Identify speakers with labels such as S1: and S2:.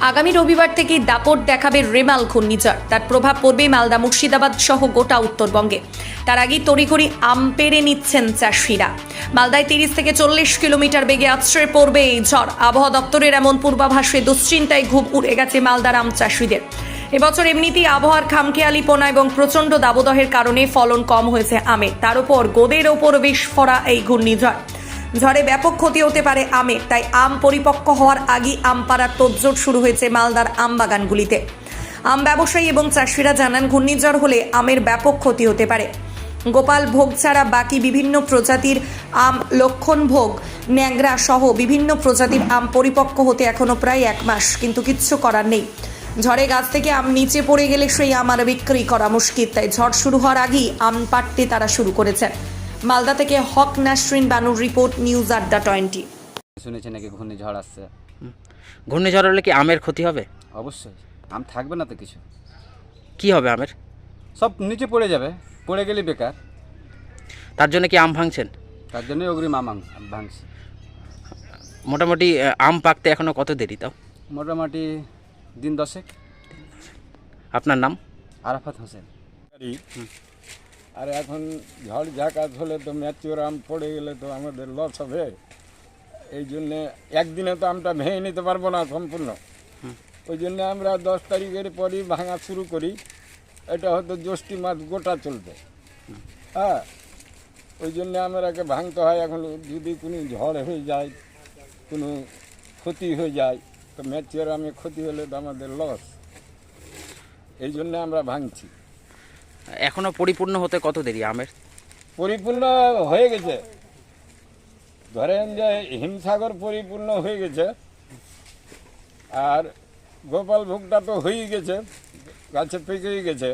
S1: আগামী রবিবার থেকে দাপট দেখাবে রেমাল ঘূর্ণিঝড়। তার প্রভাব পড়বে মালদা, মুর্শিদাবাদ সহ গোটা উত্তরবঙ্গে। তার আগেই তড়িঘড়ি আম পেড়ে নিচ্ছেন চাষিরা। মালদায় 30 থেকে 40 কিলোমিটার বেগে আছড়ে পড়বে এই ঝড়। আবহাওয়া দপ্তরের এমন পূর্বাভাসে দুশ্চিন্তায় ঘুম উড়ে গেছে মালদার আম চাষিদের। এবছর এমনিতেই আবহাওয়ার খামখেয়ালিপনা এবং প্রচণ্ড দাবদাহের কারণে ফলন কম হয়েছে আমের। তার উপর গোদের ওপর বিস্ফোরা এই ঘূর্ণিঝড়। ঝড়ে ব্যাপক ক্ষতি হতে পারে আমের, তাই আম পরিপক্ক হওয়ার আগেই আম পাড়ার তোড়জোড় শুরু হয়েছে মালদার আম বাগানগুলিতে। আম ব্যবসায়ী এবং চাষিরা জানান, ঘূর্ণিঝড় হলে আমের ব্যাপক ক্ষতি হতে পারে। গোপাল ভোগ ছাড়া বাকি বিভিন্ন প্রজাতির আম, লক্ষণ ভোগ, ন্যাংরা সহ বিভিন্ন প্রজাতির আম পরিপক্ক হতে এখনো প্রায় 1 মাস, কিন্তু কিচ্ছু করার নেই। ঝড়ে গাছ থেকে আম নিচে পড়ে গেলে সেই আম আর বিক্রি করা মুশকিল, তাই ঝড় শুরু হওয়ার আগেই আম পাড়তে তারা শুরু করেছেন। মালদা থেকে হক নাসরিন বানুর রিপোর্ট, নিউজ আড্ডা 20।
S2: শুনেছি নাকি ঘূর্ণিঝড় আসছে।
S3: ঘূর্ণিঝড় হলে কি আমের ক্ষতি হবে?
S2: অবশ্যই, আম থাকবে না তো কিছু,
S3: কি হবে আমের?
S2: সব নিচে পড়ে যাবে, পড়ে গেলে বেকার।
S3: তার জন্য কি আম ভাঙছেন?
S2: তার জন্যই অগ্রিম আম ভাঙছে।
S3: মোটামুটি আম পাকতে এখনো কত দেরি তাও?
S2: মোটামুটি দিন 10।
S3: আপনার নাম?
S2: আরাফাত হোসেন।
S4: আর এখন ঝড় ঝাঁকাত হলে তো ম্যাচিওর আম পড়ে গেলে তো আমাদের লস হবে। এই জন্যে একদিনে তো আমটা ভেঙে নিতে পারবো না সম্পূর্ণ। ওই জন্যে আমরা 10 তারিখের পরই ভাঙা শুরু করি। এটা হয়তো জ্যৈষ্ঠী মাস গোটা চলবে। হ্যাঁ, ওই জন্যে আমাকে ভাঙতে হয়। এখন যদি কোনো ঝড় হয়ে যায়, কোনো ক্ষতি হয়ে যায়, তো ম্যাচিওর আমে ক্ষতি হলে তো আমাদের লস। এই জন্যে আমরা ভাঙছি।
S3: এখনো পরিপূর্ণ হতে কত দেরি আমের?
S4: পরিপূর্ণ হয়ে গেছে, ধরেন যে হিমসাগর পরিপূর্ণ হয়ে গেছে, আর গোপাল ভোগটা তো হয়েই গেছে, গাছে পেকেই গেছে।